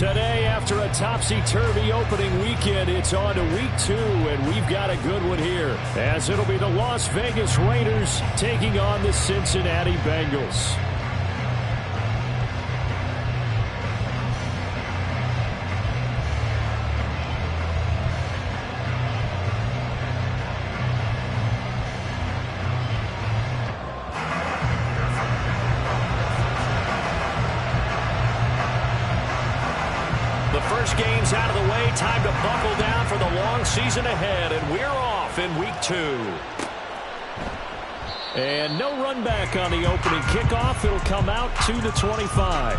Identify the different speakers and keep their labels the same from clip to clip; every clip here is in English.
Speaker 1: Today, after a topsy-turvy opening weekend, it's on to week 2, and we've got a good one here, as it'll be the Las Vegas Raiders taking on the Cincinnati Bengals. First game's out of the way. Time to buckle down for the long season ahead, and we're off in week 2. And no run back on the opening kickoff. It'll come out to the 25.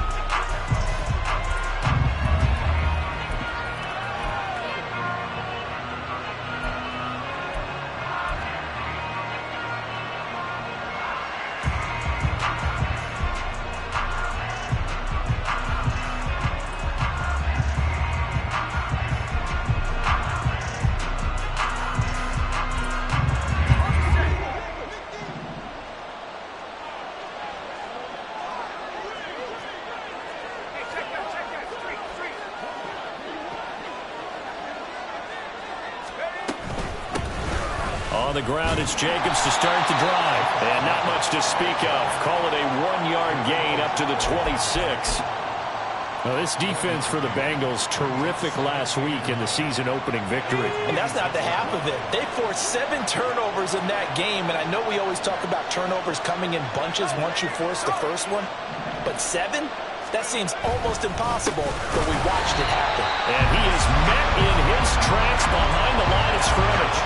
Speaker 1: On the ground, it's Jacobs to start the drive. And not much to speak of. Call it a 1-yard gain up to the 26. Well, this defense for the Bengals, terrific last week in the season-opening victory.
Speaker 2: And that's not the half of it. They forced 7 turnovers in that game, and I know we always talk about turnovers coming in bunches once you force the first one, but 7? That seems almost impossible, but we watched it happen.
Speaker 1: And he is met in his tracks behind the line of scrimmage.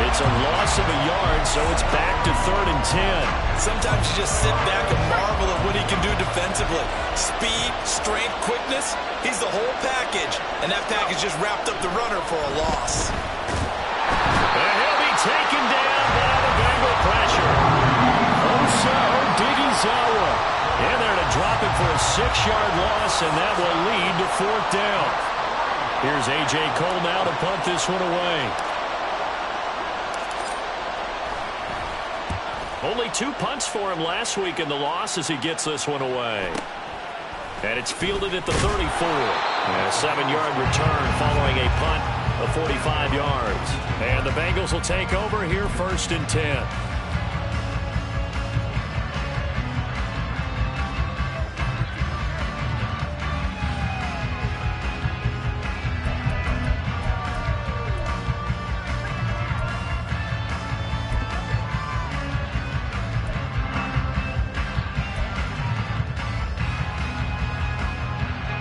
Speaker 1: It's a loss of a yard, so it's back to 3rd and 10.
Speaker 2: Sometimes you just sit back and marvel at what he can do defensively. Speed, strength, quickness, he's the whole package. And that package just wrapped up the runner for a loss.
Speaker 1: And he'll be taken down by the Bengal pressure. Osa Odighizuwa in there to drop it for a 6-yard loss, and that will lead to 4th down. Here's A.J. Cole now to punt this one away. Only 2 punts for him last week in the loss as he gets this one away. And it's fielded at the 34. And a 7-yard return following a punt of 45 yards. And the Bengals will take over here 1st and 10.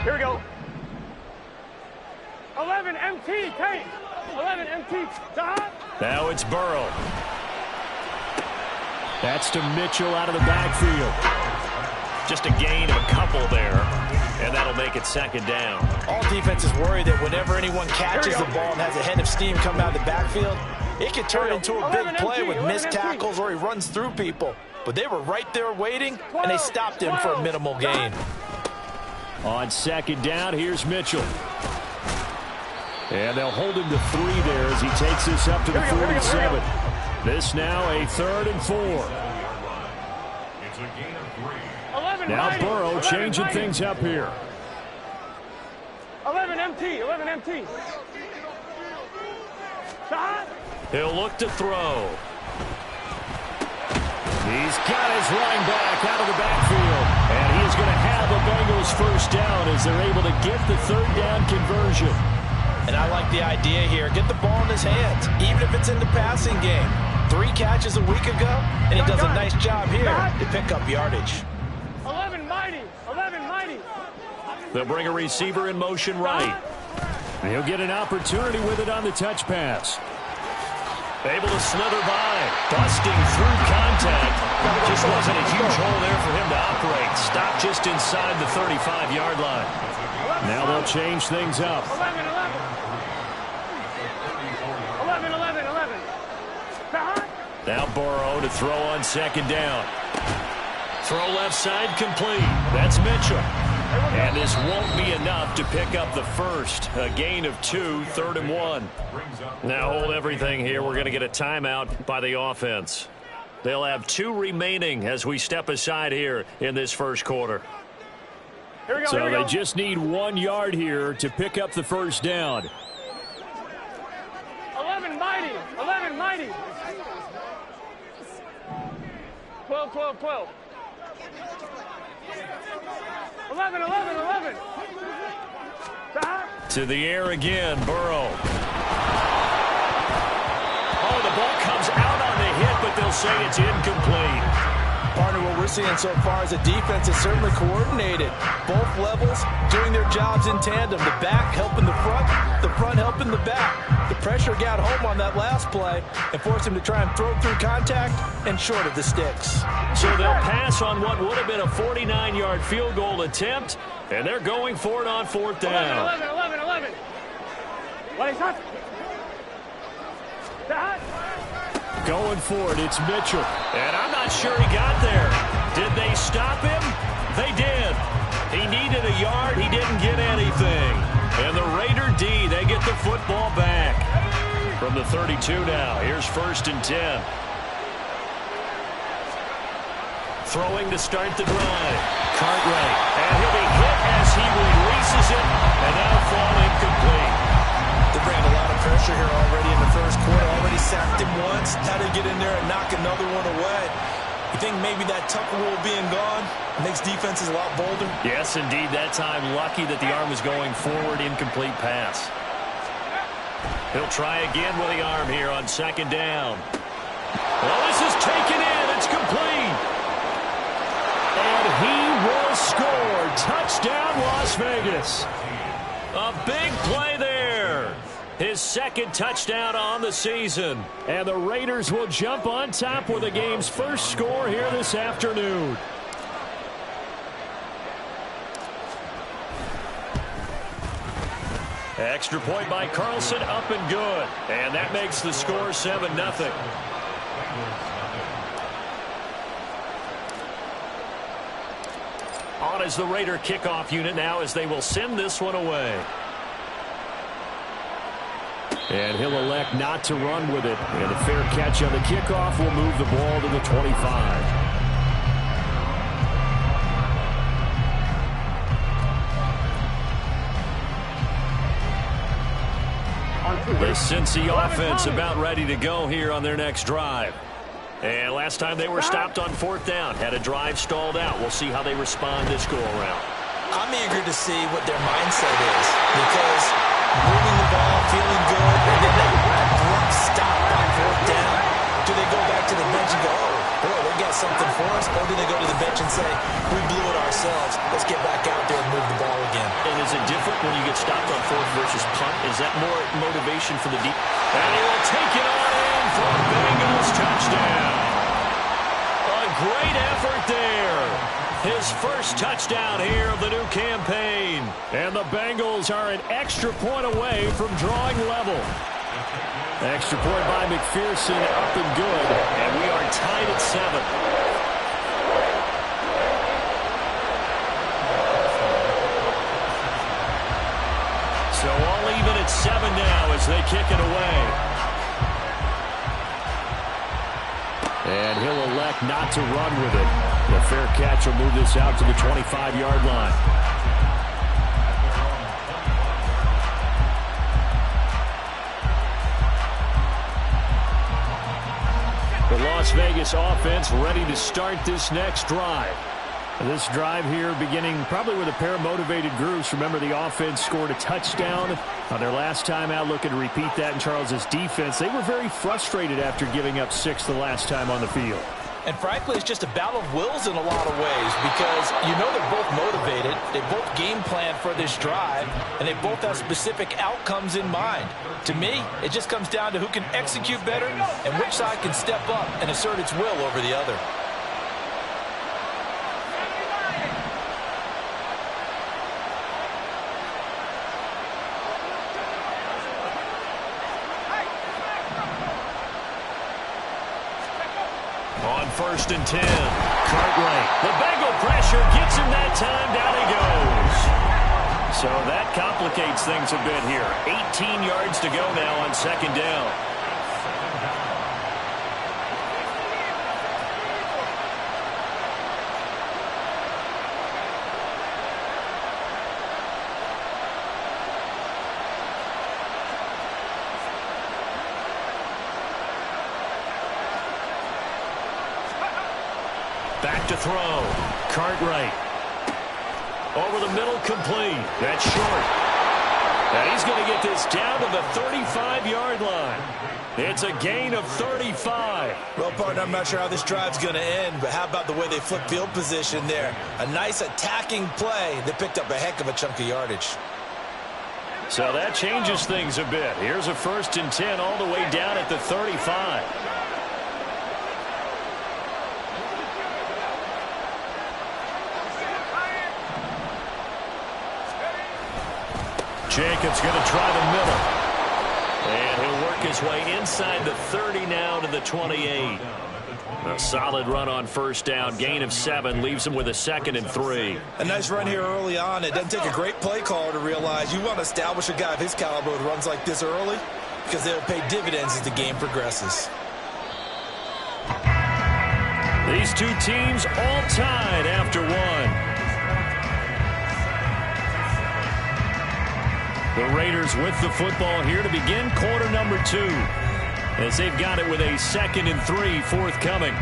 Speaker 3: Here we go. 11 MT, take. 11 MT, stop.
Speaker 1: Now it's Burrow. That's to Mitchell out of the backfield. Just a gain of a couple there, and that'll make it 2nd down.
Speaker 2: All defenses worry that whenever anyone catches the ball and has a head of steam coming out of the backfield, it can turn into a big play with missed tackles or he runs through people. But they were right there waiting, and they stopped him for a minimal gain.
Speaker 1: On 2nd down, here's Mitchell. And they'll hold him to 3 there as he takes this up to the 47. This now a 3rd and 4. Now Burrow changing things up here.
Speaker 3: 11 MT, 11 MT. Stop.
Speaker 1: He'll look to throw. He's got his running back out of the backfield. And he is going to have the Bengals 1st down as they're able to get the 3rd down conversion.
Speaker 2: And I like the idea here. Get the ball in his hands, even if it's in the passing game. 3 catches a week ago, and he does a nice job here to pick up yardage.
Speaker 3: 11 mighty, 11 mighty.
Speaker 1: They'll bring a receiver in motion right. And he'll get an opportunity with it on the touch pass. Able to slither by, busting through contact. Just wasn't a huge hole there for him to operate. Stopped just inside the 35-yard line. Now they'll change things up.
Speaker 3: 11, 11. 11, 11, 11.
Speaker 1: Now Burrow to throw on 2nd down. Throw left side complete. That's Mitchell. And this won't be enough to pick up the 1st. A gain of 2, 3rd and 1. Now hold everything here. We're going to get a timeout by the offense. They'll have 2 remaining as we step aside here in this 1st quarter. So they just need 1 yard here to pick up the first down.
Speaker 3: 11 mighty. 11 mighty. 12, 12, 12. 11, 11, 11.
Speaker 1: To the air again, Burrow. Oh, the ball comes out on the hit, but they'll say it's incomplete.
Speaker 2: Partner, what we're seeing so far is a defense is certainly coordinated. Both levels doing their jobs in tandem. The back helping the front helping the back. The pressure got home on that last play and forced him to try and throw through contact and short of the sticks.
Speaker 1: So they'll pass on what would have been a 49-yard field goal attempt, and they're going for it on fourth down.
Speaker 3: 11, 11, 11. What is that?
Speaker 1: Going for it, it's Mitchell. And I'm not sure he got there. Did they stop him? They did. He needed a yard. He didn't get anything. And the Raider D, they get the football back. From the 32 now, here's 1st and 10. Throwing to start the drive. Cartwright. And he'll be hit as he releases it. And that'll fall incomplete.
Speaker 2: They're bringing a lot of pressure here already in the first quarter. Already sacked him once. How to get in there and knock another one away. You think maybe that Tucker rule being gone makes defenses a lot bolder?
Speaker 1: Yes, indeed. That time, lucky that the arm was going forward. Incomplete pass. He'll try again with the arm here on 2nd down. Well, this is taken in. It's complete. And he will score. Touchdown, Las Vegas. A big play there. His 2nd touchdown on the season. And the Raiders will jump on top with the game's first score here this afternoon. Extra point by Carlson, up and good. And that makes the score 7-0. On is the Raider kickoff unit now as they will send this one away. And he'll elect not to run with it. And a fair catch on the kickoff will move the ball to the 25. The Cincy offense about ready to go here on their next drive. And last time they were stopped on 4th down, had a drive stalled out. We'll see how they respond this go-around.
Speaker 2: I'm eager to see what their mindset is because moving the ball, feeling good, and then that abrupt stop on 4th down. Do they go back to the bench and go, oh, boy, they got something for us? Or do they go to the bench and say, we blew it ourselves. Let's get back out there and move the ball again.
Speaker 1: And is it different when you get stopped on 4th versus punt? Is that more motivation for the deep? And he will take it on in for a Bengals touchdown. A great effort there. His first touchdown here of the new campaign. And the Bengals are an extra point away from drawing level. Extra point by McPherson, up and good. And we are tied at 7. So all even at 7 now as they kick it away. And he'll elect not to run with it. The fair catch will move this out to the 25-yard line. The Las Vegas offense ready to start this next drive. This drive here beginning probably with a pair of motivated groups. Remember, the offense scored a touchdown on their last time out. Looking to repeat that in Charles's defense. They were very frustrated after giving up 6 the last time on the field.
Speaker 2: And frankly, it's just a battle of wills in a lot of ways because you know they're both motivated. They both game plan for this drive, and they both have specific outcomes in mind. To me, it just comes down to who can execute better and which side can step up and assert its will over the other.
Speaker 1: On 1st and 10, Cartwright. The Bengal pressure gets him that time. Down he goes. So that complicates things a bit here. 18 yards to go now on 2nd down. Back to throw. Cartwright. Over the middle, complete. That's short. And he's going to get this down to the 35-yard line. It's a gain of 35.
Speaker 2: Well, partner, I'm not sure how this drive's going to end, but how about the way they flip field position there? A nice attacking play that picked up a heck of a chunk of yardage.
Speaker 1: So that changes things a bit. Here's a 1st and 10 all the way down at the 35. Jacobs going to try the middle. And he'll work his way inside the 30 now to the 28. A solid run on 1st down. Gain of 7 leaves him with a 2nd and 3.
Speaker 2: A nice run here early on. It doesn't take a great play caller to realize you want to establish a guy of his caliber who runs like this early because they'll pay dividends as the game progresses.
Speaker 1: These two teams all tied after one. The Raiders with the football here to begin quarter number 2. As they've got it with a 2nd and 3 forthcoming.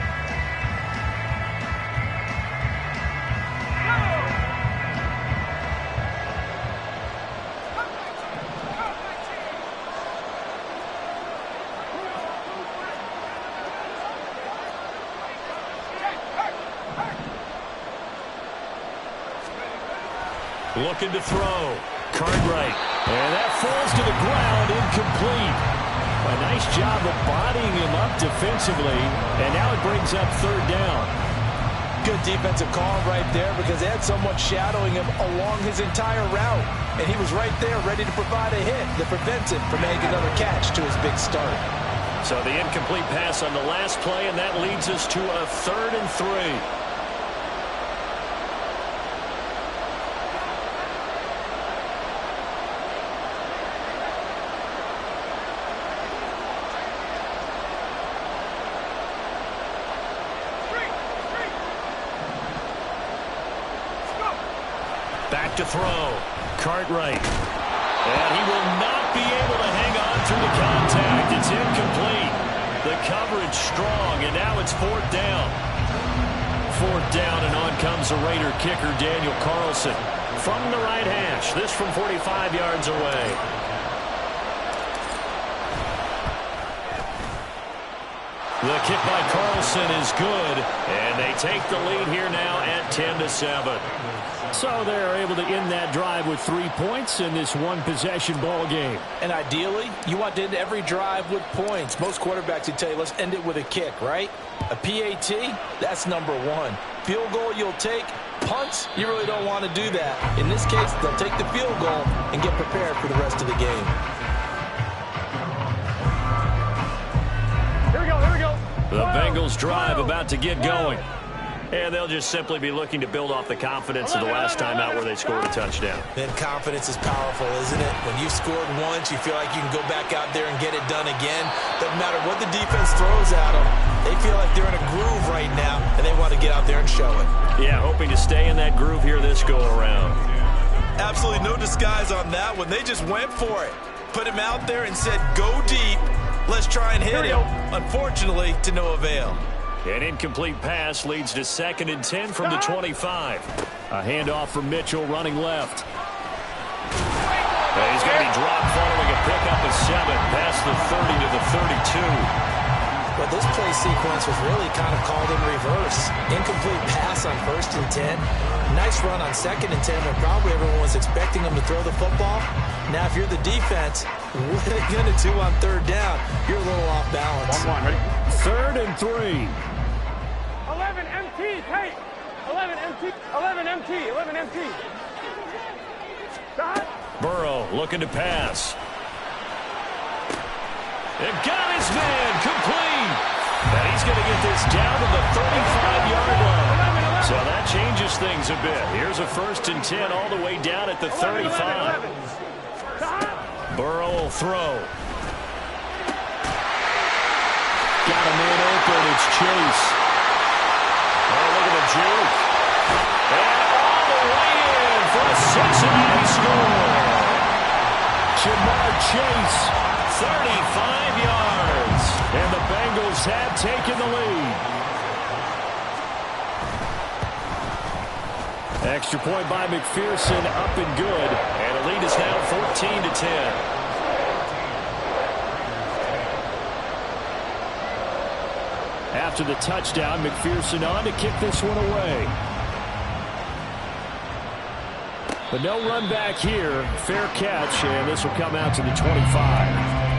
Speaker 1: Looking to throw. Cartwright. And that falls to the ground, incomplete. A nice job of bodying him up defensively, and now it brings up 3rd down.
Speaker 2: Good defensive call right there because they had someone shadowing him along his entire route, and he was right there ready to provide a hit that prevents him from making another catch to his big start.
Speaker 1: So the incomplete pass on the last play, and that leads us to a 3rd and 3. Back to throw. Cartwright. And he will not be able to hang on through the contact. It's incomplete. The coverage strong, and now it's 4th down. 4th down, and on comes the Raider kicker, Daniel Carlson. From the right hash, this from 45 yards away. The kick by Carlson is good, and they take the lead here now at 10-7. So they're able to end that drive with 3 points in this one-possession ball game.
Speaker 2: And ideally, you want to end every drive with points. Most quarterbacks would tell you, let's end it with a kick, right? A PAT, that's number 1. Field goal you'll take. Punts, you really don't want to do that. In this case, they'll take the field goal and get prepared for the rest of the game.
Speaker 3: Here we go, here we go.
Speaker 1: The Bengals drive about to get going. And they'll just simply be looking to build off the confidence of the last time out where they scored a touchdown.
Speaker 2: Then confidence is powerful, isn't it? When you've scored once, you feel like you can go back out there and get it done again. Doesn't matter what the defense throws at them. They feel like they're in a groove right now, and they want to get out there and show it.
Speaker 1: Yeah, hoping to stay in that groove here this go-around.
Speaker 2: Absolutely no disguise on that one. They just went for it. Put him out there and said, go deep. Let's try and hit him. Unfortunately, to no avail.
Speaker 1: An incomplete pass leads to 2nd and 10 from the 25. A handoff from Mitchell running left. And he's going to be dropped following a pickup of 7 past the 30 to the 32.
Speaker 2: Well, this play sequence was really kind of called in reverse. Incomplete pass on 1st and 10. Nice run on 2nd and 10 when probably everyone was expecting him to throw the football. Now, if you're the defense, what are they going to do on 3rd down? You're a little off balance.
Speaker 3: 1-1, ready?
Speaker 1: 3rd and 3.
Speaker 3: 11 MT, Tate. 11 MT, 11 MT, 11 MT. Stop.
Speaker 1: Burrow looking to pass. And got his man complete. And he's going to get this down to the 35-yard line. So that changes things a bit. Here's a 1st and 10 all the way down at the 35. Burrow will throw. Got a man open. It's Chase. Oh, look at the juke. And all the way in for a Cincinnati score. Jamar Chase, 35 yards. And the Bengals have taken the lead. Extra point by McPherson, up and good. And the lead is now 14-10. After the touchdown, McPherson on to kick this one away. But no run back here. Fair catch, and this will come out to the 25.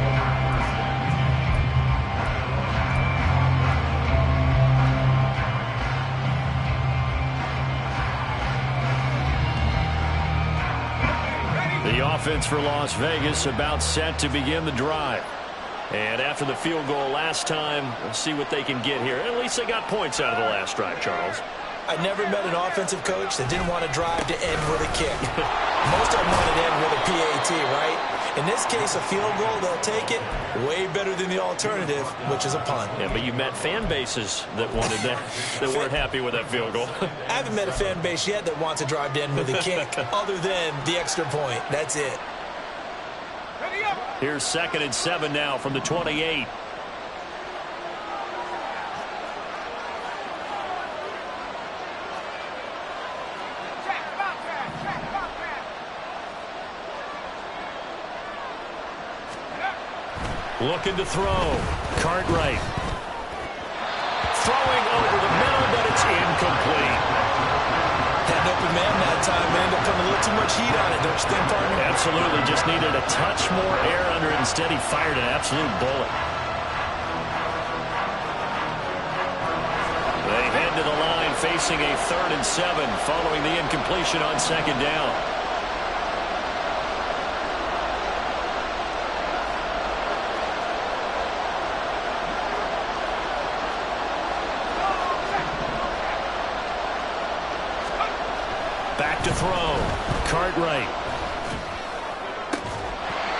Speaker 1: The offense for Las Vegas about set to begin the drive. And after the field goal last time, we'll see what they can get here. At least they got points out of the last drive, Charles.
Speaker 2: I never met an offensive coach that didn't want to drive to end with a kick. Most of them want to end with a PAT, right? In this case, a field goal, they'll take it. Way better than the alternative, which is a punt.
Speaker 1: Yeah, but you met fan bases that wanted that, that weren't happy with that field goal.
Speaker 2: I haven't met a fan base yet that wants to drive to end with a kick, other than the extra point. That's it.
Speaker 1: Here's 2nd and 7 now from the 28. Looking to throw. Cartwright. Throwing over the middle, but it's incomplete.
Speaker 2: Had an open man that time, but ended up putting a little too much heat on it, don't you think, partner?
Speaker 1: Absolutely. Just needed a touch more air under it. Instead, he fired an absolute bullet. They head to the line facing a 3rd and 7 following the incompletion on 2nd down. Back to throw. Cartwright.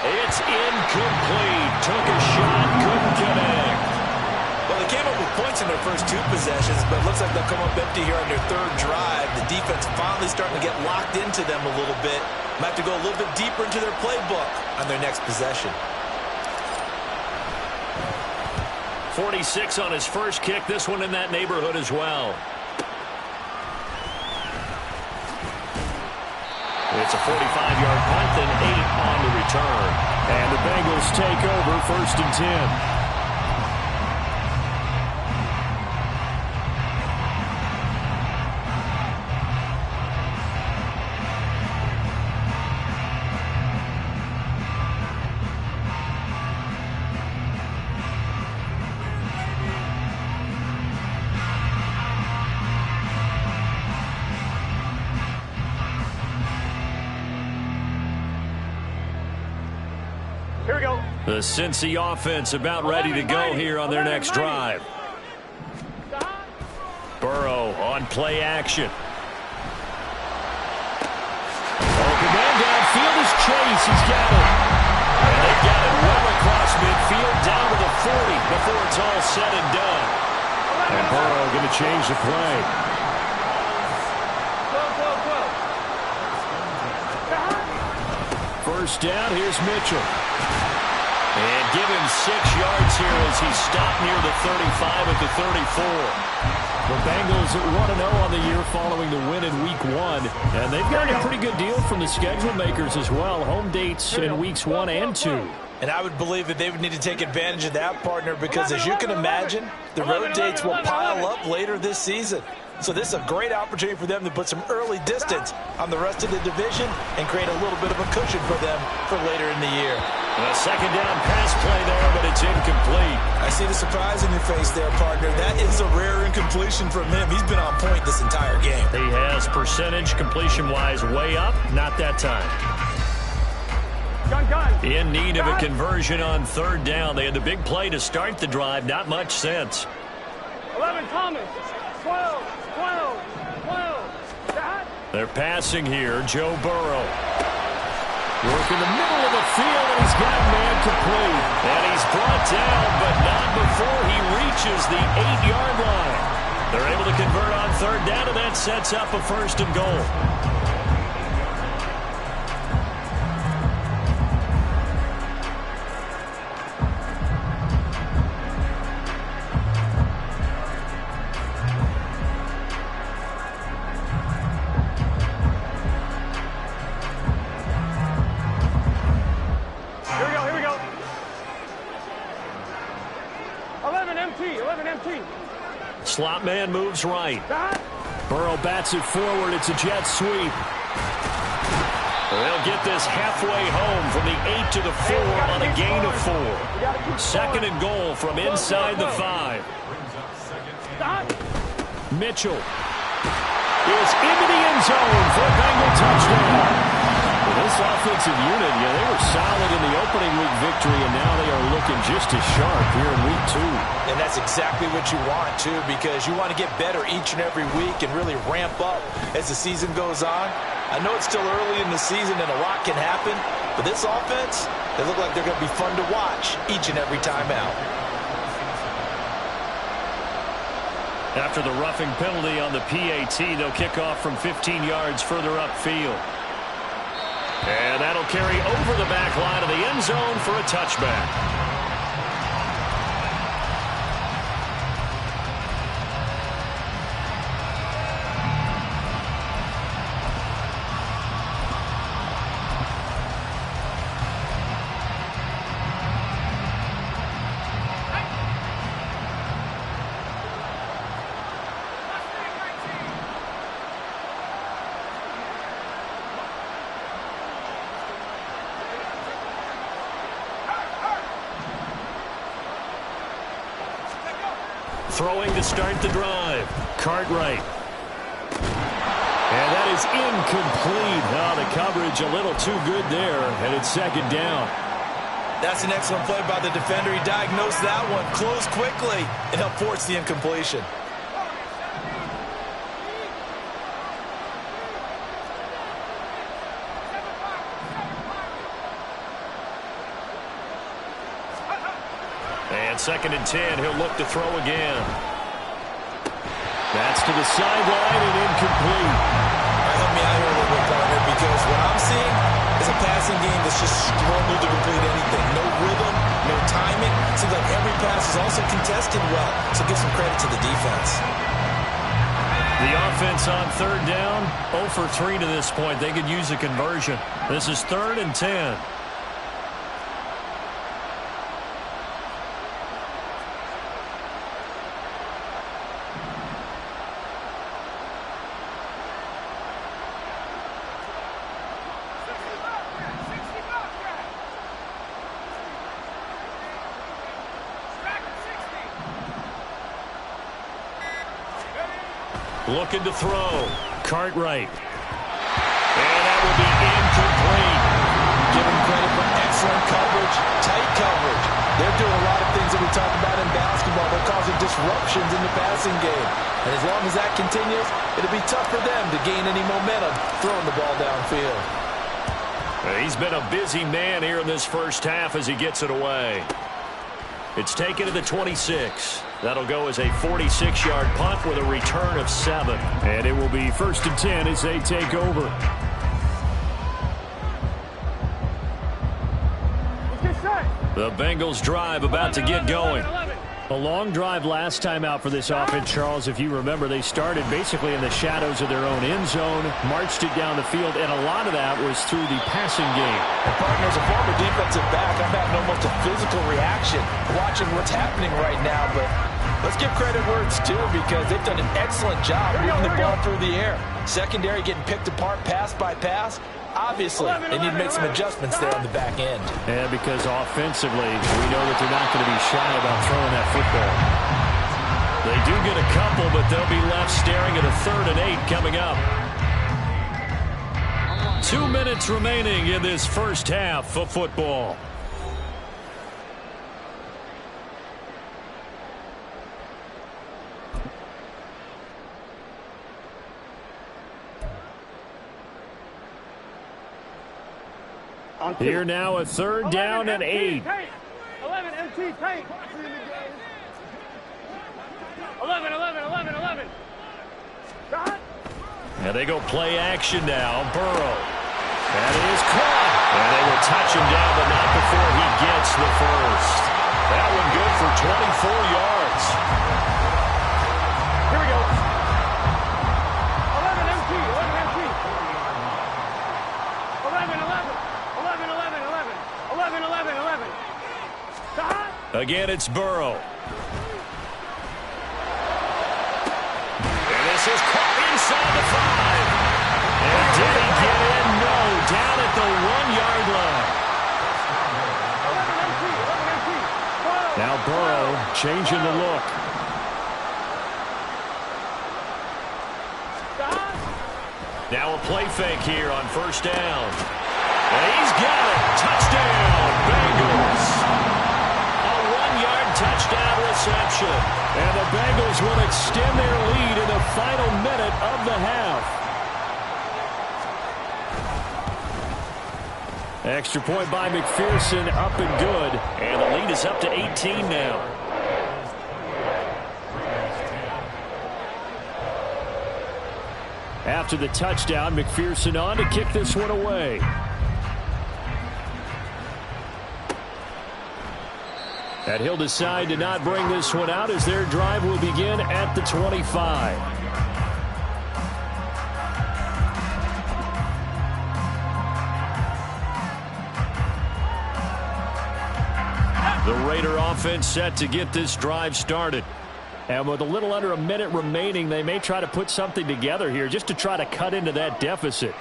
Speaker 1: It's incomplete. Took a shot, couldn't connect.
Speaker 2: Well, they came up with points in their first 2 possessions, but it looks like they'll come up empty here on their 3rd drive. The defense finally starting to get locked into them a little bit. Might have to go a little bit deeper into their playbook on their next possession.
Speaker 1: 46 on his first kick. This one in that neighborhood as well. It's a 45-yard punt and 8 on the return. And the Bengals take over 1st and 10.
Speaker 3: Here we go.
Speaker 1: The Cincy offense about ready to go here on their next drive. Burrow on play action. Open man downfield is Chase. He's got it. And they've got it well across midfield down to the 40 before it's all said and done. And Burrow going to change the play. First down, here's Mitchell. And give him 6 yards here as he stopped near the 35 at the 34. The Bengals at 1-0 on the year following the win in Week 1. And they've got a pretty good deal from the schedule makers as well. Home dates in Weeks 1 and 2.
Speaker 2: And I would believe that they would need to take advantage of that, partner, because as you can imagine, the road dates will pile up later this season. So this is a great opportunity for them to put some early distance on the rest of the division and create a little bit of a cushion for them for later in the year.
Speaker 1: A 2nd down pass play there, but it's incomplete.
Speaker 2: I see the surprise in your face there, partner. That is a rare incompletion from him. He's been on point this entire game.
Speaker 1: He has percentage completion-wise way up. Not that time. In need of a conversion on 3rd down. They had the big play to start the drive. Not much sense.
Speaker 3: 11 Thomas. 12.
Speaker 1: They're passing here. Joe Burrow. Work in the middle of the field, and he's got man complete. And he's brought down, but not before he reaches the 8-yard line. They're able to convert on 3rd down, and that sets up a 1st and goal.
Speaker 3: MT.
Speaker 1: Slot man moves right.
Speaker 3: Dot.
Speaker 1: Burrow bats it forward. It's a jet sweep. They'll get this halfway home from the 8 to the 4 on a gain of 4. Second and goal from inside the 5. Mitchell is into the end zone for a Bengal touchdown. Well, this offensive unit, they were solid in the opening week victory, and now they are looking just as sharp here in week 2.
Speaker 2: And that's exactly what you want, too, because you want to get better each and every week and really ramp up as the season goes on. I know it's still early in the season and a lot can happen, but this offense, they look like they're going to be fun to watch each and every time out.
Speaker 1: After the roughing penalty on the PAT, they'll kick off from 15 yards further upfield. And that'll carry over the back line of the end zone for a touchback. Throwing to start the drive. Cartwright. And that is incomplete. Oh, the coverage a little too good there, and it's second down.
Speaker 2: That's an excellent play by the defender. He diagnosed that one, closed quickly, and helped force the incompletion.
Speaker 1: And second and 10, he'll look to throw again. That's to the sideline and incomplete.
Speaker 2: Help me out here a little bit, partner, because what I'm seeing is a passing game that's just struggled to complete anything. No rhythm, no timing. Seems like every pass is also contested well, so give some credit to the defense.
Speaker 1: The offense on third down, 0 for 3 to this point. They could use a conversion. This is 3rd and 10. Looking to throw. Cartwright. And that will be incomplete.
Speaker 2: Give him credit for excellent coverage, tight coverage. They're doing a lot of things that we talk about in basketball. They're causing disruptions in the passing game. And as long as that continues, it'll be tough for them to gain any momentum throwing the ball downfield.
Speaker 1: He's been a busy man here in this first half as he gets it away. It's taken to the 26. That'll go as a 46-yard punt with a return of 7. And it will be 1st and 10 as they take over. The Bengals drive about to get going. A long drive last time out for this offense, Charles. If you remember, they started basically in the shadows of their own end zone, marched it down the field, and a lot of that was through the passing game.
Speaker 2: And partner, as a former defensive back, I'm having almost a physical reaction watching what's happening right now. But let's give credit where it's due because they've done an excellent job moving the ball through the air. Secondary getting picked apart pass by pass. Obviously, they need to make some adjustments there on the back end.
Speaker 1: Yeah, because offensively, we know that they're not going to be shy about throwing that football. They do get a couple, but they'll be left staring at a 3rd and 8 coming up. 2 minutes remaining in this first half of football. Here now a 3rd down and 8.
Speaker 3: 11 MT tank. 11.
Speaker 1: And they go play action now. Burrow. That is caught. And they will touch him down, but not before he gets the first. That one good for 24 yards.
Speaker 3: Here we go. 11 MT. 11.
Speaker 1: Again, it's Burrow. This is caught inside the 5. And did he get in? No. Down at the 1-yard line. Now Burrow changing the look. Now a play fake here on first down. And he's got it. Touchdown, Bengals. A 1-yard touchdown reception. And the Bengals will extend their lead in the final minute of the half. Extra point by McPherson, up and good. And the lead is up to 18 now. After the touchdown, McPherson on to kick this one away. And he'll decide to not bring this one out as their drive will begin at the 25. The Raider offense set to get this drive started. And with a little under a minute remaining, they may try to put something together here just to try to cut into that deficit.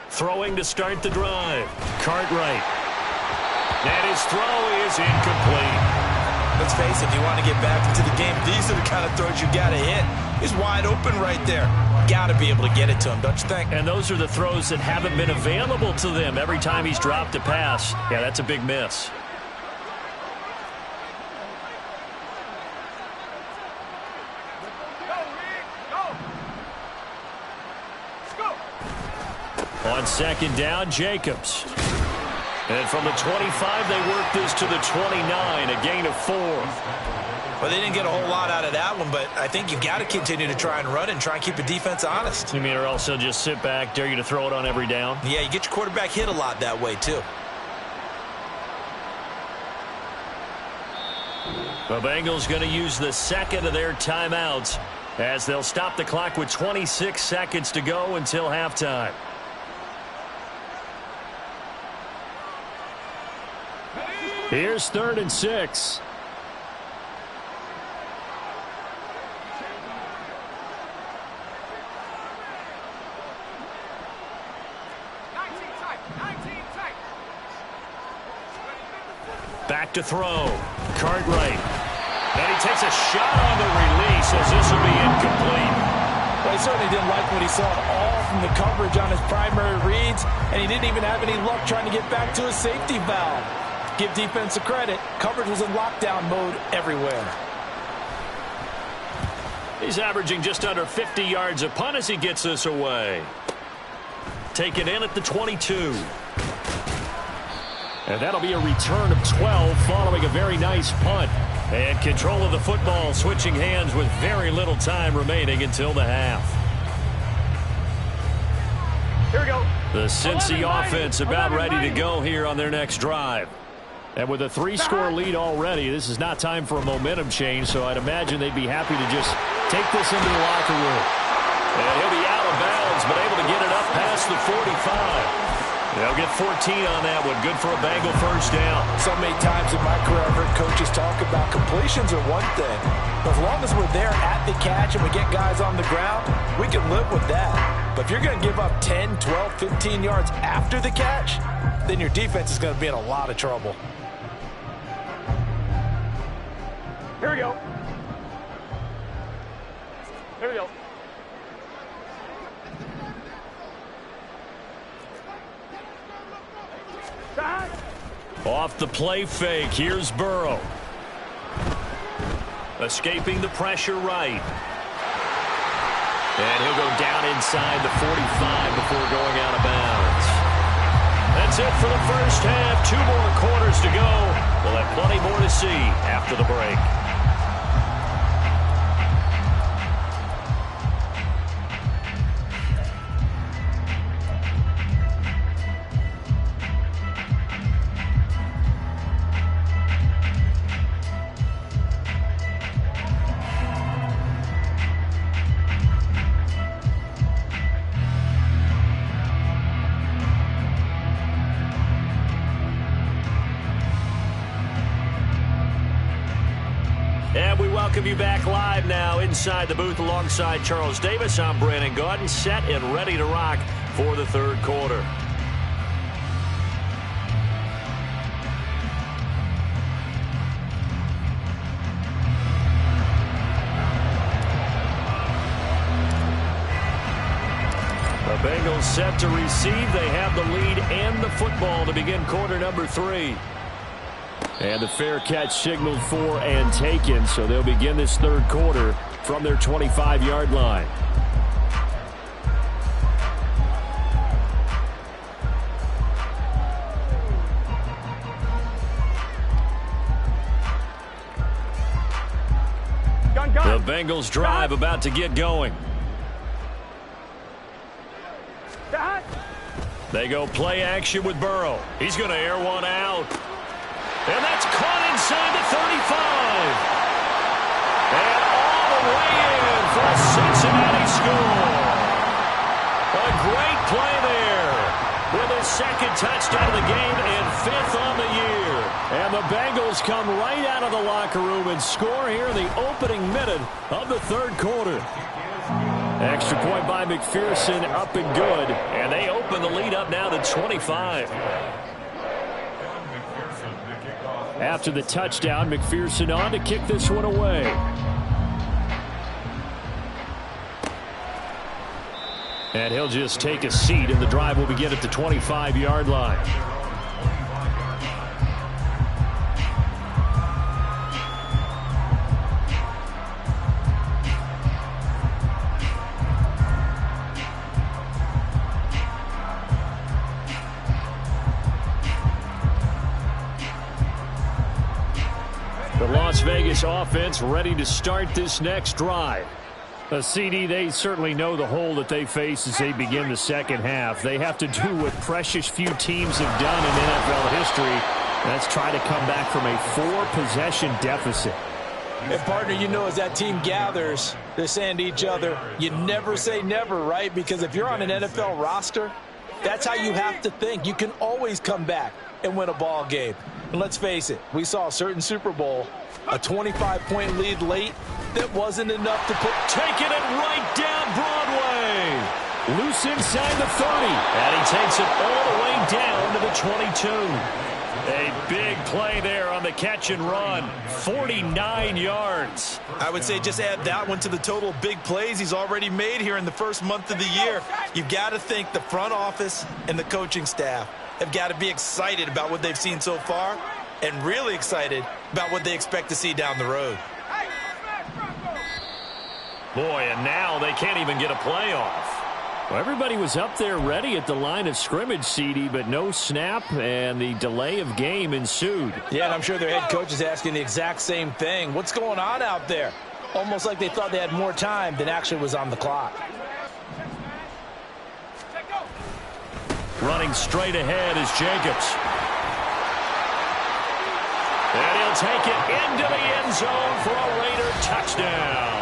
Speaker 1: Throwing to start the drive. Cartwright. And his throw is incomplete.
Speaker 2: Let's face it, if you want to get back into the game, these are the kind of throws you got to hit. He's wide open right there. Got to be able to get it to him, don't you think?
Speaker 1: And those are the throws that haven't been available to them every time he's dropped a pass. Yeah, that's a big miss. On second down, Jacobs. And from the 25, they work this to the 29, a gain of 4.
Speaker 2: Well, they didn't get a whole lot out of that one, but I think you've got to continue to try and run and try and keep the defense honest.
Speaker 1: You mean, or else they'll just sit back, dare you to throw it on every down?
Speaker 2: Yeah, you get your quarterback hit a lot that way, too.
Speaker 1: The Bengals going to use the second of their timeouts as they'll stop the clock with 26 seconds to go until halftime. Here's 3rd and 6. Back to throw. Cartwright. And he takes a shot on the release as this will be incomplete.
Speaker 2: Well, he certainly didn't like what he saw at all from the coverage on his primary reads, and he didn't even have any luck trying to get back to his safety valve. Give defense a credit. Coverage was in lockdown mode everywhere.
Speaker 1: He's averaging just under 50 yards a punt as he gets this away. Taken in at the 22. And that'll be a return of 12 following a very nice punt. And control of the football switching hands with very little time remaining until the half.
Speaker 3: Here we go.
Speaker 1: The Cincy offense about ready to go here on their next drive. And with a 3-score lead already, this is not time for a momentum change, so I'd imagine they'd be happy to just take this into the locker room. And he'll be out of bounds, but able to get it up past the 45. They'll get 14 on that one. Good for a Bengal first down.
Speaker 2: So many times in my career, I've heard coaches talk about completions are one thing. But as long as we're there at the catch and we get guys on the ground, we can live with that. But if you're going to give up 10, 12, 15 yards after the catch, then your defense is going to be in a lot of trouble.
Speaker 3: Here we go. Here we go.
Speaker 1: Off the play fake, here's Burrow. Escaping the pressure right. And he'll go down inside the 45 before going out of bounds. That's it for the first half. 2 more quarters to go. We'll have plenty more to see after the break. have you back live now inside the booth alongside Charles Davis. I'm Brandon Gaudin, set and ready to rock for the third quarter. The Bengals set to receive. They have the lead and the football to begin quarter number 3. And the fair catch signaled for and taken, so they'll begin this third quarter from their 25-yard line. The Bengals drive about to get going. They go play action with Burrow. He's going to air one out. And that's caught inside the 35. And all the way in for a Cincinnati score. A great play there with his second touchdown of the game and 5th on the year. And the Bengals come right out of the locker room and score here in the opening minute of the third quarter. Extra point by McPherson, up and good. And they open the lead up now to 25. After the touchdown, McPherson on to kick this one away. And he'll just take a seat, and the drive will begin at the 25-yard line. Las Vegas offense ready to start this next drive. CD, they certainly know the hole that they face as they begin the second half. They have to do what precious few teams have done in NFL history. That's try to come back from a 4-possession deficit.
Speaker 2: And, partner, you know, as that team gathers, they're saying to each other, you never say never, right? Because if you're on an NFL roster, that's how you have to think. You can always come back and win a ball game. And let's face it, we saw a certain Super Bowl, a 25-point lead late that wasn't enough to put.
Speaker 1: Taking it right down Broadway. Loose inside the 30. And he takes it all the way down to the 22. A big play there on the catch and run. 49 yards.
Speaker 2: I would say just add that one to the total of big plays he's already made here in the first month of the year. You've got to think the front office and the coaching staff have got to be excited about what they've seen so far and really excited about what they expect to see down the road.
Speaker 1: Boy, and now they can't even get a playoff. Well, everybody was up there ready at the line of scrimmage, CD, but no snap, and the delay of game ensued.
Speaker 2: Yeah, and I'm sure their head coach is asking the exact same thing. What's going on out there? Almost like they thought they had more time than actually was on the clock.
Speaker 1: Running straight ahead is Jacobs. And he'll take it into the end zone for a Raider touchdown.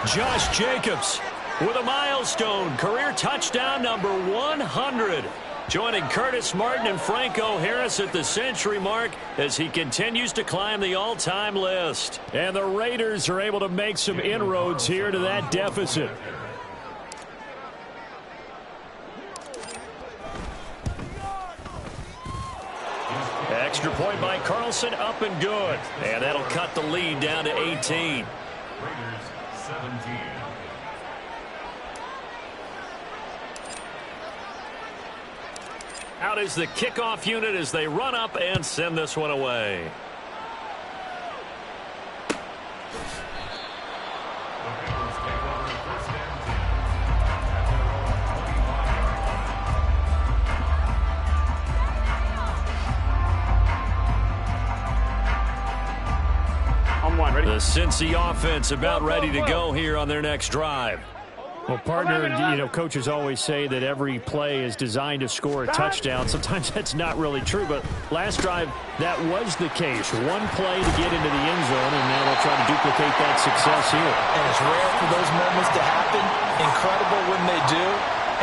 Speaker 1: Josh Jacobs with a milestone career touchdown number 100. Joining Curtis Martin and Franco Harris at the century mark as he continues to climb the all-time list. And the Raiders are able to make some inroads here to that deficit. Extra point by Carlson, up and good. And that'll cut the lead down to 18.
Speaker 4: Raiders 17.
Speaker 1: Out is the kickoff unit as they run up and send this one away. The Cincy offense about ready to go here on their next drive.
Speaker 5: Well, partner, you know, coaches always say that every play is designed to score a touchdown. Sometimes that's not really true, but last drive, that was the case. One play to get into the end zone, and now they'll try to duplicate that success here.
Speaker 2: And it's rare for those moments to happen. Incredible when they do.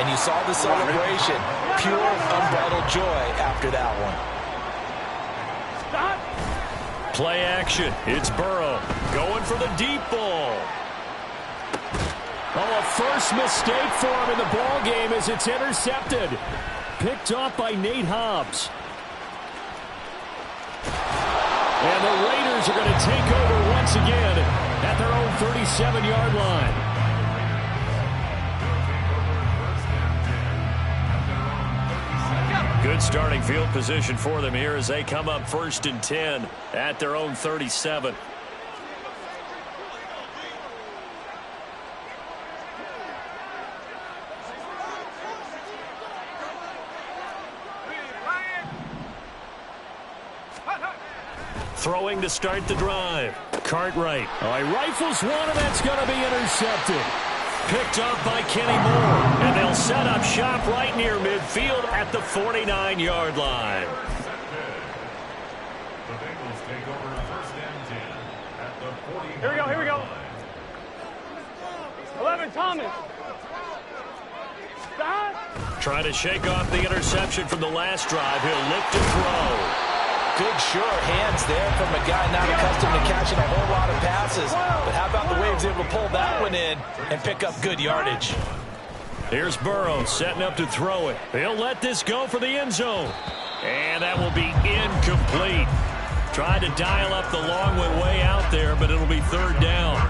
Speaker 2: And you saw the celebration. Pure, unbridled joy after that one.
Speaker 1: Play action. It's Burrow going for the deep ball. Oh, a first mistake for him in the ball game as it's intercepted. Picked off by Nate Hobbs. And the Raiders are going to take over once again at their own 37-yard line. Good starting field position for them here as they come up 1st and 10 at their own 37. Throwing to start the drive. Cartwright. Oh, he rifles one, and that's going to be intercepted. Picked off by Kenny Moore. And they'll set up shop right near midfield at the 49-yard line.
Speaker 4: The Bengals take over 1st and 10 at the 49-yard line.
Speaker 3: Here we go, here we go. 11, Thomas.
Speaker 1: Trying to shake off the interception from the last drive. He'll look to throw.
Speaker 2: Good, sure hands there from a guy not accustomed to catching a whole lot of passes. But how about the way he was able to pull that one in and pick up good yardage?
Speaker 1: Here's Burrow setting up to throw it. He'll let this go for the end zone. And that will be incomplete. Tried to dial up the long way out there, but it'll be 3rd down.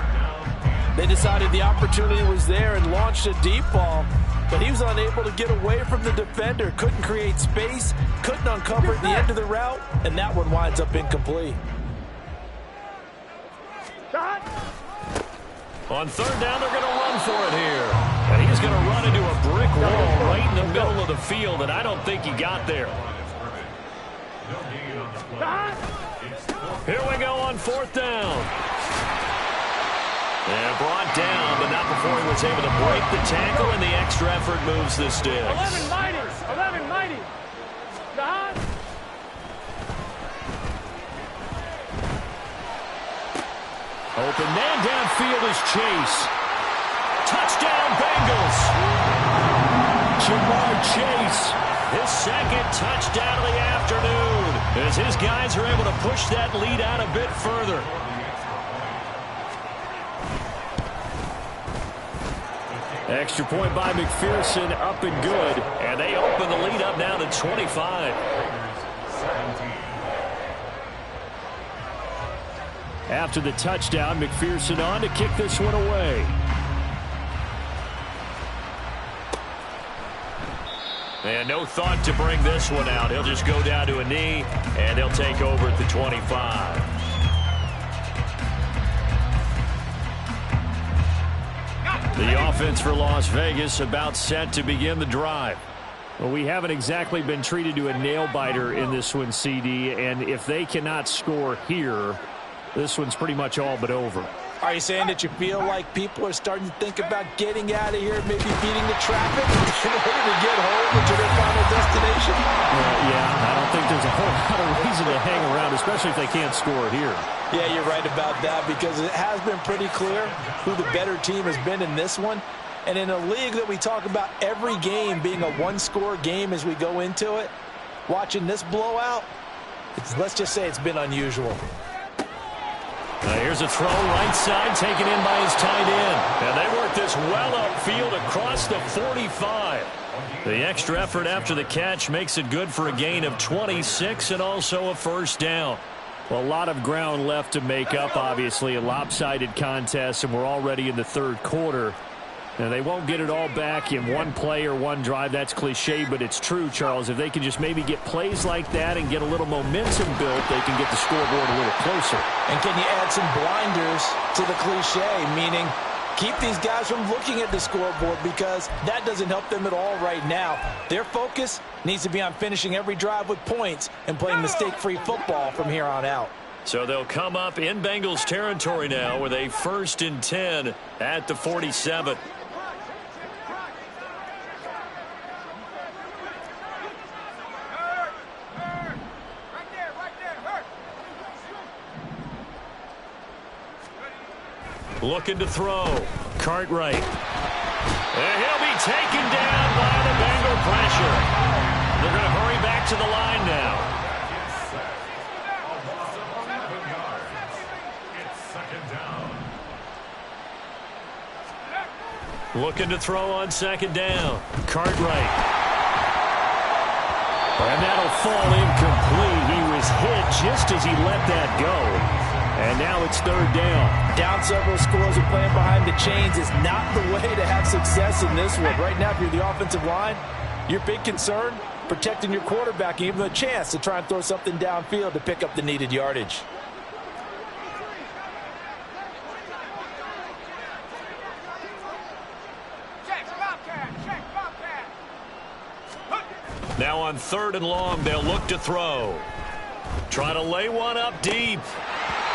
Speaker 2: They decided the opportunity was there and launched a deep ball. But he was unable to get away from the defender. Couldn't create space. Couldn't uncover the end of the route. And that one winds up incomplete.
Speaker 1: On 3rd down, they're going to run for it here. And he's going to run into a brick wall right in the middle of the field. And I don't think he got there. Here we go on 4th down. And brought down, but not before he was able to break the tackle, and the extra effort moves the sticks.
Speaker 3: 11 mighty. 11 mighty.
Speaker 5: Open man downfield is Chase. Touchdown, Bengals. Jamar Chase.
Speaker 1: His 2nd touchdown of the afternoon, as his guys are able to push that lead out a bit further.
Speaker 5: Extra point by McPherson, up and good.
Speaker 1: And they open the lead up now to 25.
Speaker 5: After the touchdown, McPherson on to kick this one away.
Speaker 1: And no thought to bring this one out. He'll just go down to a knee, and they'll take over at the 25.
Speaker 5: The offense for Las Vegas about set to begin the drive.
Speaker 1: Well, we haven't exactly been treated to a nail-biter in this one, CD, and if they cannot score here, this one's pretty much all but over.
Speaker 2: Are you saying that you feel like people are starting to think about getting out of here, maybe beating the traffic in order to get home to their final destination?
Speaker 5: Yeah, I don't think there's a whole lot of reason to hang around, especially if they can't score here.
Speaker 2: Yeah, you're right about that, because it has been pretty clear who the better team has been in this one. And in a league that we talk about every game being a one-score game as we go into it, watching this blowout, let's just say it's been unusual.
Speaker 1: Here's a throw right side taken in by his tight end. And they work this well upfield across the 45. The extra effort after the catch makes it good for a gain of 26 and also a 1st down.
Speaker 5: Well, a lot of ground left to make up, obviously, a lopsided contest, and we're already in the 3rd quarter. Now, they won't get it all back in one play or one drive. That's cliche, but it's true, Charles. If they can just maybe get plays like that and get a little momentum built, they can get the scoreboard a little closer.
Speaker 2: And can you add some blinders to the cliche, meaning keep these guys from looking at the scoreboard, because that doesn't help them at all right now. Their focus needs to be on finishing every drive with points and playing mistake-free football from here on out.
Speaker 1: So they'll come up in Bengals territory now with a 1st and 10 at the 47. Looking to throw. Cartwright. And he'll be taken down by the Bengal pressure. They're going to hurry back to the line now. Looking to throw on second down. Cartwright. And that'll fall incomplete. He was hit just as he let that go. And now it's third down.
Speaker 2: Down several scores and playing behind the chains is not the way to have success in this one. Right now, if you're the offensive line, your big concern, protecting your quarterback, and even a chance to try and throw something downfield to pick up the needed yardage.
Speaker 1: Now on 3rd and long, they'll look to throw. Try to lay one up deep.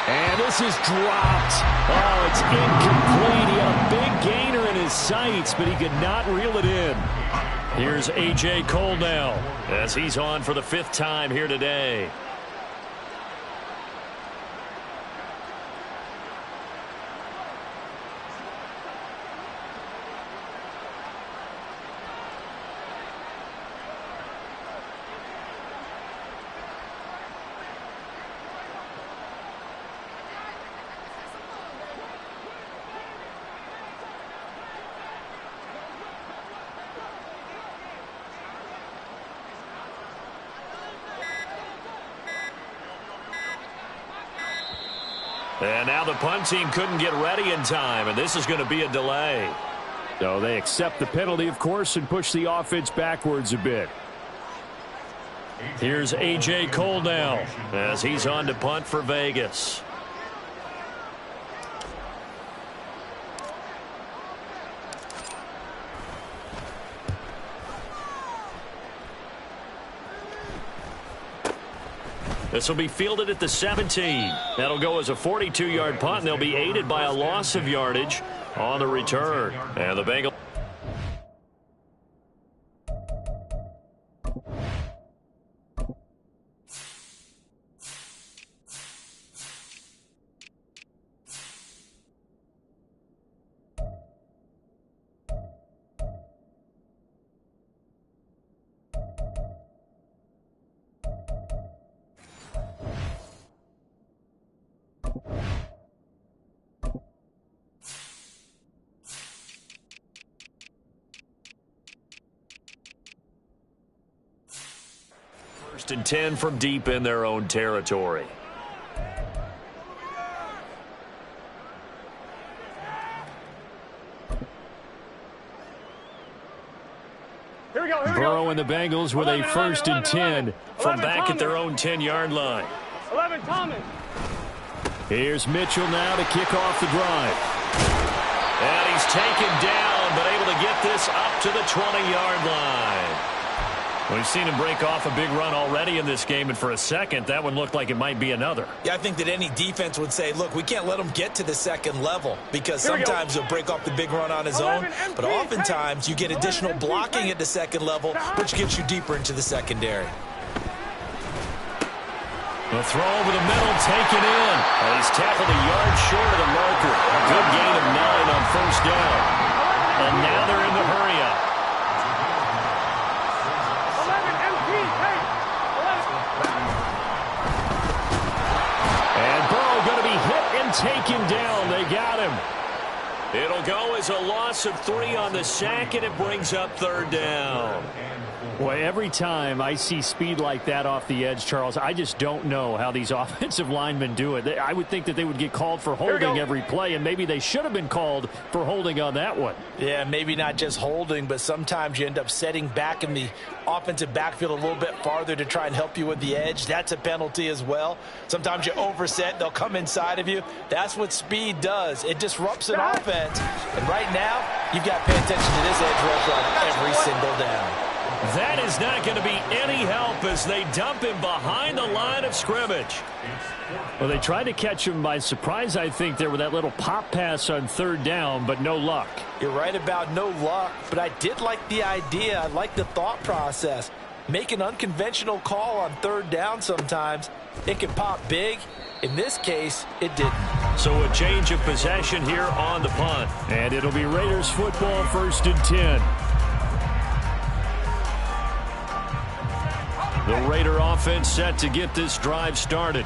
Speaker 1: And this is dropped. Oh, it's incomplete. He had a big gainer in his sights, but he could not reel it in. Here's A.J. Cole now as he's on for the 5th time here today. And now the punt team couldn't get ready in time, and this is going to be a delay. So they accept the penalty, of course, and push the offense backwards a bit. Here's A.J. Cole now as he's on to punt for Vegas. This will be fielded at the 17. That'll go as a 42-yard punt, and they'll be aided by a loss of yardage on the return. And the Bengals. First and 10 from deep in their own territory.
Speaker 3: Here we go.
Speaker 1: Burrow and the Bengals with a first and 10 from back at their own 10-yard line.
Speaker 3: 11, Thomas.
Speaker 1: Here's Mitchell now to kick off the drive. And he's taken down, but able to get this up to the 20-yard line. We've seen him break off a big run already in this game, and for a second, that one looked like it might be another.
Speaker 2: Yeah, I think that any defense would say, look, we can't let him get to the second level because sometimes he'll break off the big run on his own, but oftentimes you get additional blocking at the second level, which gets you deeper into the secondary.
Speaker 1: The throw over the middle, taken in. And he's tackled a yard short of the marker. A good gain of 9 on first down. And now they're in the hurry-up.
Speaker 3: 11, MT, hey. 11.
Speaker 1: And Burrow going to be hit and taken down. They got him. It'll go as a loss of 3 on the sack, and it brings up third down. Boy, every time I see speed like that off the edge, Charles, I just don't know how these offensive linemen do it. I would think that they would get called for holding every play, and maybe they should have been called for holding on that one.
Speaker 2: Yeah, maybe not just holding, but sometimes you end up setting back in the offensive backfield a little bit farther to try and help you with the edge. That's a penalty as well. Sometimes you overset, they'll come inside of you. That's what speed does. It disrupts an offense. And right now, you've got to pay attention to this edge rush on every single down.
Speaker 1: That is not going to be any help as they dump him behind the line of scrimmage. Well, they tried to catch him by surprise, I think, there with that little pop pass on third down, but no luck.
Speaker 2: You're right about no luck, but I did like the idea. I like the thought process. Make an unconventional call on third down sometimes. It can pop big. In this case, it didn't.
Speaker 1: So a change of possession here on the punt. And it'll be Raiders football, first and 10. The Raider offense set to get this drive started.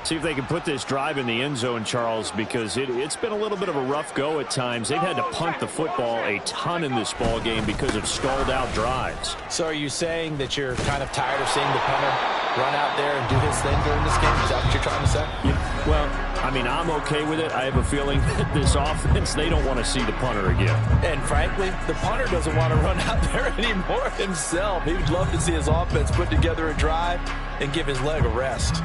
Speaker 5: See if they can put this drive in the end zone, Charles, because it's been a little bit of a rough go at times. They've had to punt the football a ton in this ball game because of stalled-out drives.
Speaker 2: So are you saying that you're kind of tired of seeing the punter run out there and do his thing during this game? Is that what you're trying to say?
Speaker 5: Yeah, well, I mean, I'm okay with it. I have a feeling that this offense, they don't want to see the punter again.
Speaker 2: And frankly, the punter doesn't want to run out there anymore himself. He would love to see his offense put together a drive and give his leg a rest.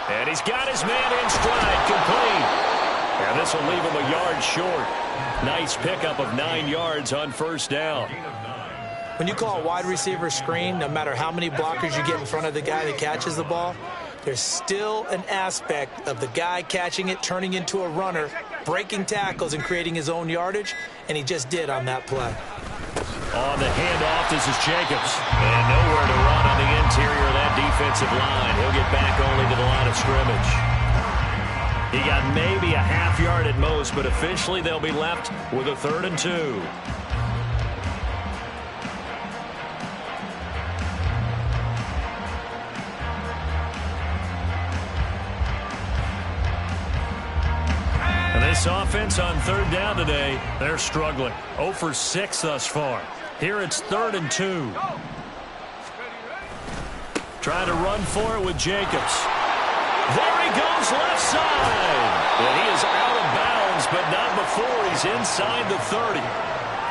Speaker 1: And he's got his man in stride, complete. And this will leave him a yard short. Nice pickup of 9 yards on first down.
Speaker 2: When you call a wide receiver screen, no matter how many blockers you get in front of the guy that catches the ball, there's still an aspect of the guy catching it, turning into a runner, breaking tackles and creating his own yardage, and he just did on that play.
Speaker 1: On the handoff, this is Jacobs. And nowhere to run on the interior of that defensive line. He'll get back only to the line of scrimmage. He got maybe a half yard at most, but officially they'll be left with a 3rd and 2. And this offense on 3rd down today, they're struggling. 0 for 6 thus far. Here it's 3rd and 2. Trying to run for it with Jacobs. There he goes left side. And he is out of bounds, but not before he's inside the 30.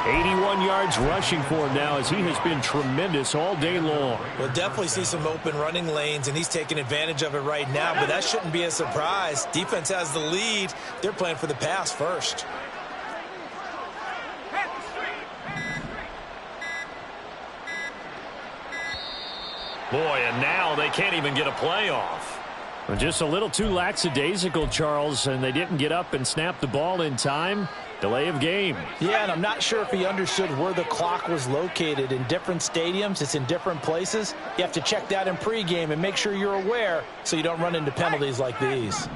Speaker 1: 81 yards rushing for him now as he has been tremendous all day long.
Speaker 2: We'll definitely see some open running lanes, and he's taking advantage of it right now, but that shouldn't be a surprise. Defense has the lead. They're playing for the pass first.
Speaker 1: Boy, and now they can't even get a play off.
Speaker 5: Just a little too lackadaisical, Charles, and they didn't get up and snap the ball in time. Delay of game.
Speaker 2: Yeah, and I'm not sure if he understood where the clock was located. In different stadiums, it's in different places. You have to check that in pregame and make sure you're aware so you don't run into penalties like these.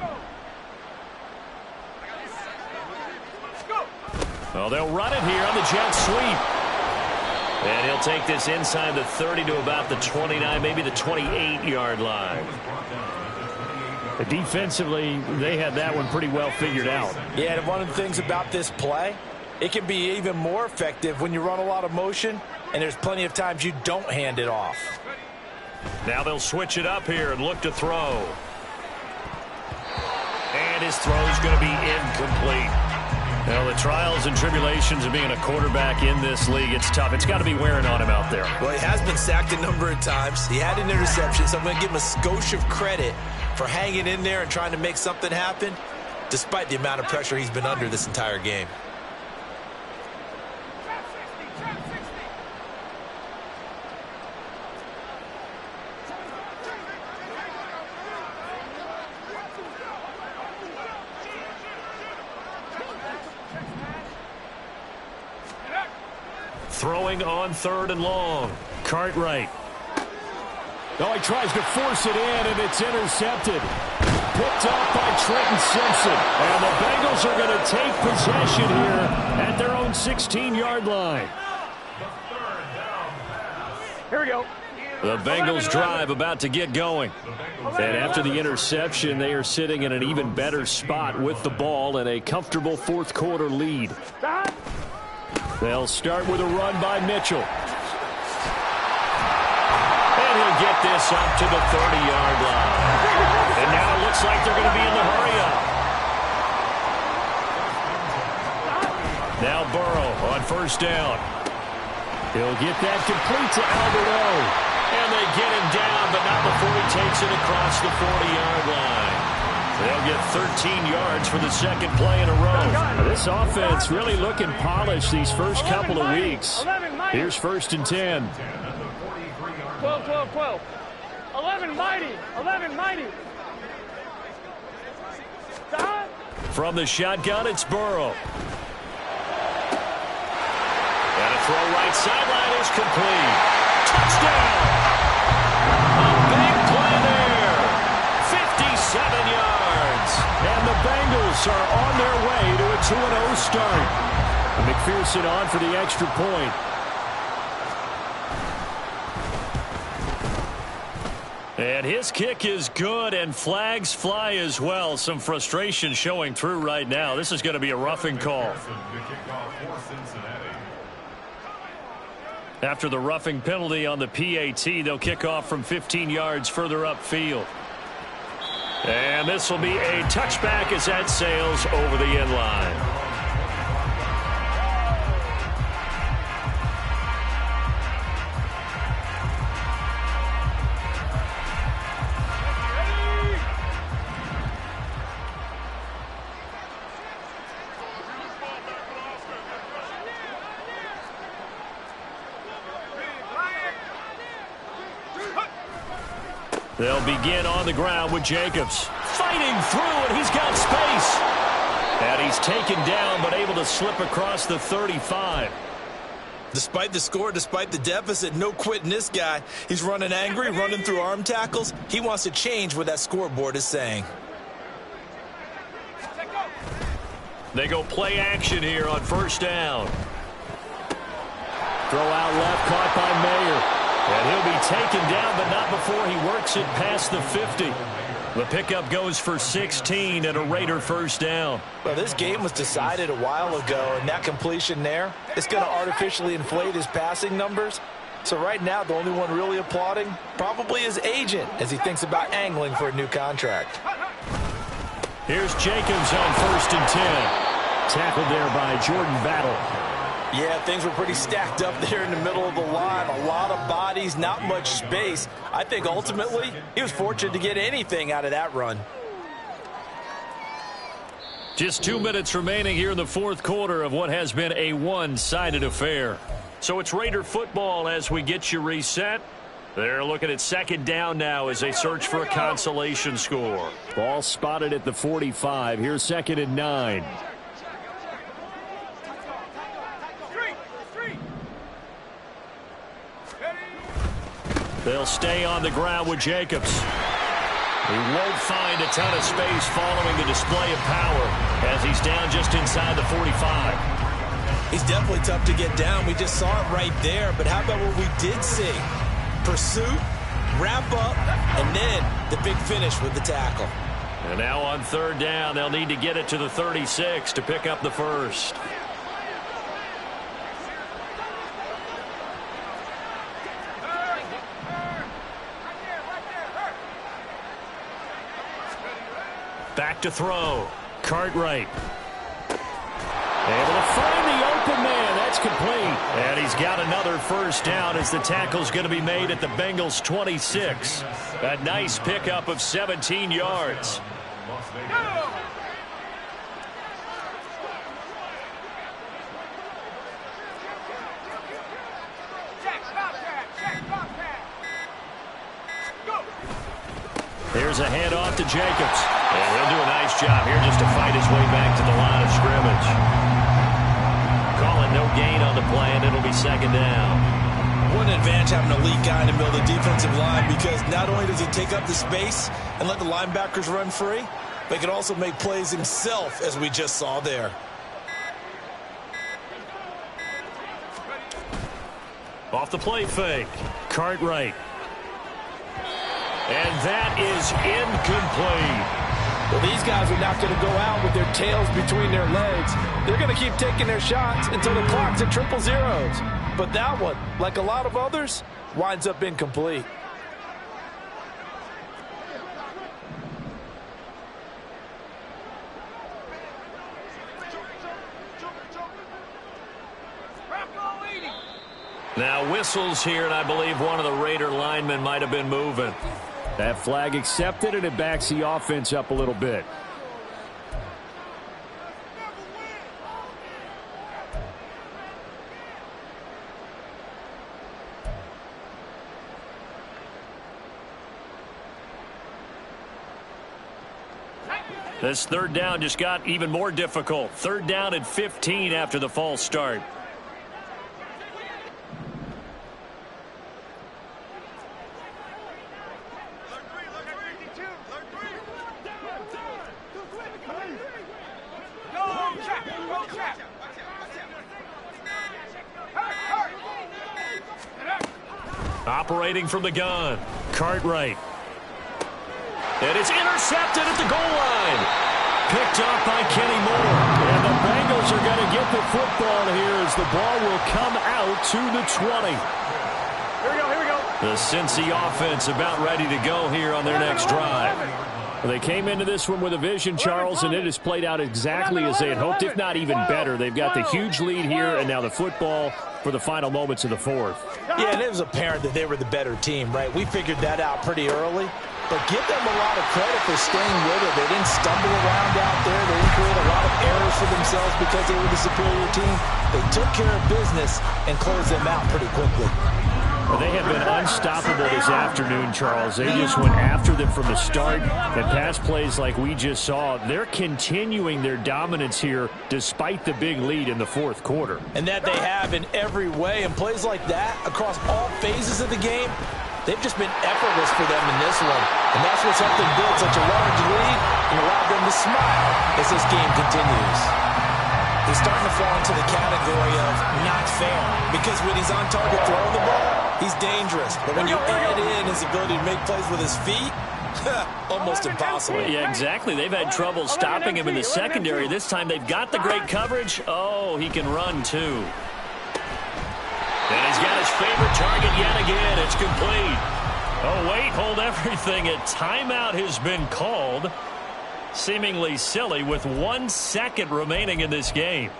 Speaker 1: Well, they'll run it here on the jet sweep. And he'll take this inside the 30 to about the 29, maybe the 28-yard line.
Speaker 5: Defensively, they had that one pretty well figured out.
Speaker 2: Yeah, and one of the things about this play, it can be even more effective when you run a lot of motion, and there's plenty of times you don't hand it off.
Speaker 1: Now they'll switch it up here and look to throw. And his throw's going to be incomplete. Well, the trials and tribulations of being a quarterback in this league, it's tough. It's got to be wearing on him out there.
Speaker 2: Well, he has been sacked a number of times. He had an interception, so I'm going to give him a skosh of credit for hanging in there and trying to make something happen, despite the amount of pressure he's been under this entire game.
Speaker 1: Throwing on 3rd and long. Cartwright.
Speaker 5: Oh, he tries to force it in, and it's intercepted. Picked off by Trenton Simpson. And the Bengals are going to take possession here at their own 16-yard line.
Speaker 3: Here we go.
Speaker 1: The Bengals drive about to get going.
Speaker 5: And after the interception, they are sitting in an even better spot with the ball and a comfortable fourth-quarter lead. They'll start with a run by Mitchell.
Speaker 1: And he'll get this up to the 30-yard line. And now it looks like they're going to be in the hurry-up. Now Burrow on first down.
Speaker 5: He'll get that complete to Albert O.
Speaker 1: And they get him down, but not before he takes it across the 40-yard line. They'll get 13 yards for the second play in a row.
Speaker 5: This offense really looking polished these first couple of weeks. Here's 1st and 10.
Speaker 3: 12, 12, 12. 11 mighty. 11 mighty. Stop.
Speaker 1: From the shotgun, it's Burrow. And a throw right sideline is complete. touchdown. A big play there. 57 yards.
Speaker 5: And the Bengals are on their way to a 2-0 start. McPherson on for the extra point.
Speaker 1: And his kick is good, and flags fly as well. Some frustration showing through right now. This is going to be a roughing call. After the roughing penalty on the PAT, they'll kick off from 15 yards further upfield. And this will be a touchback as that sails over the end line. They'll begin on the ground with Jacobs. Fighting through, and he's got space. And he's taken down, but able to slip across the 35.
Speaker 2: Despite the score, despite the deficit, no quitting this guy. He's running angry, running through arm tackles. He wants to change what that scoreboard is saying.
Speaker 1: They go play action here on first down.
Speaker 5: Throw out left, caught by Mayer.
Speaker 1: And he'll be taken down, but not before he works it past the 50. The pickup goes for 16 and a Raider first down.
Speaker 2: Well, this game was decided a while ago, and that completion there, it's going to artificially inflate his passing numbers. So right now, the only one really applauding probably his agent as he thinks about angling for a new contract.
Speaker 1: Here's Jacobs on 1st and 10.
Speaker 5: Tackled there by Jordan Battle.
Speaker 2: Yeah, things were pretty stacked up there in the middle of the line. A lot of bodies, not much space. I think ultimately he was fortunate to get anything out of that run.
Speaker 1: Just 2 minutes remaining here in the fourth quarter of what has been a one-sided affair. So it's Raider football as we get you reset. They're looking at second down now as they search for a consolation score.
Speaker 5: Ball spotted at the 45. Here's 2nd and 9.
Speaker 1: They'll stay on the ground with Jacobs. He won't find a ton of space following the display of power as he's down just inside the 45.
Speaker 2: He's definitely tough to get down. We just saw it right there. But how about what we did see? Pursuit, wrap up, and then the big finish with the tackle.
Speaker 1: And now on third down, they'll need to get it to the 36 to pick up the first. Back to throw. Cartwright. Able to find the open man. That's complete. And he's got another first down as the tackle's going to be made at the Bengals 26. A nice pickup of 17 yards. Here's a handoff to Jacobs. And he'll do a nice job here just to fight his way back to the line of scrimmage. Calling no gain on the play, and it'll be second down.
Speaker 2: What an advantage having a elite guy in the middle of the defensive line, because not only does he take up the space and let the linebackers run free, but he can also make plays himself, as we just saw there.
Speaker 1: Off the play fake. Cartwright. And that is incomplete.
Speaker 2: Well, these guys are not going to go out with their tails between their legs. They're going to keep taking their shots until the clock's at triple zeros. But that one, like a lot of others, winds up incomplete.
Speaker 1: Now whistles here, and I believe one of the Raider linemen might have been moving.
Speaker 5: That flag accepted, and it backs the offense up a little bit.
Speaker 1: This third down just got even more difficult. Third down and 15 after the false start. Operating from the gun, Cartwright. And it's intercepted at the goal line. Picked up by Kenny Moore. And the Bengals are going to get the football here as the ball will come out to the 20.
Speaker 3: Here we go.
Speaker 1: The Cincy offense about ready to go here on their next drive.
Speaker 5: Well, they came into this one with a vision, Charles, and it has played out exactly as they had hoped, if not even better. They've got the huge lead here, and now the football for the final moments of the fourth.
Speaker 2: Yeah, and it was apparent that they were the better team, right? We figured that out pretty early. But give them a lot of credit for staying with it. They didn't stumble around out there. They didn't create a lot of errors for themselves because they were the superior team. They took care of business and closed them out pretty quickly.
Speaker 5: Well, they have been unstoppable this afternoon, Charles. They just went after them from the start. And pass plays like we just saw, they're continuing their dominance here despite the big lead in the fourth quarter.
Speaker 2: And that they have in every way. And plays like that across all phases of the game, they've just been effortless for them in this one. And that's what's helped them build such a large lead and allowed them to smile as this game continues. He's starting to fall into the category of not fair, because when he's on target throwing the ball, he's dangerous. But when you add in his ability to make plays with his feet, almost impossible.
Speaker 5: Yeah, exactly. They've had trouble stopping him in the secondary. This time they've got the great coverage. Oh, he can run too.
Speaker 1: And he's got his favorite target yet again. It's complete. Oh, wait, hold everything. A timeout has been called. Seemingly silly with 1 second remaining in this game.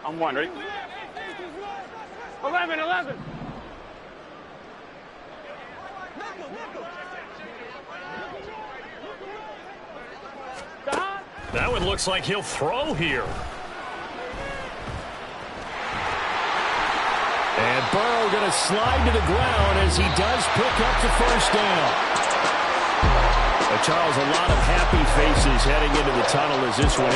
Speaker 3: I'm wondering. 11.
Speaker 1: That one looks like he'll throw here.
Speaker 5: And Burrow going to slide to the ground as he does pick up the first down. Charles, a lot of happy faces heading into the tunnel as this one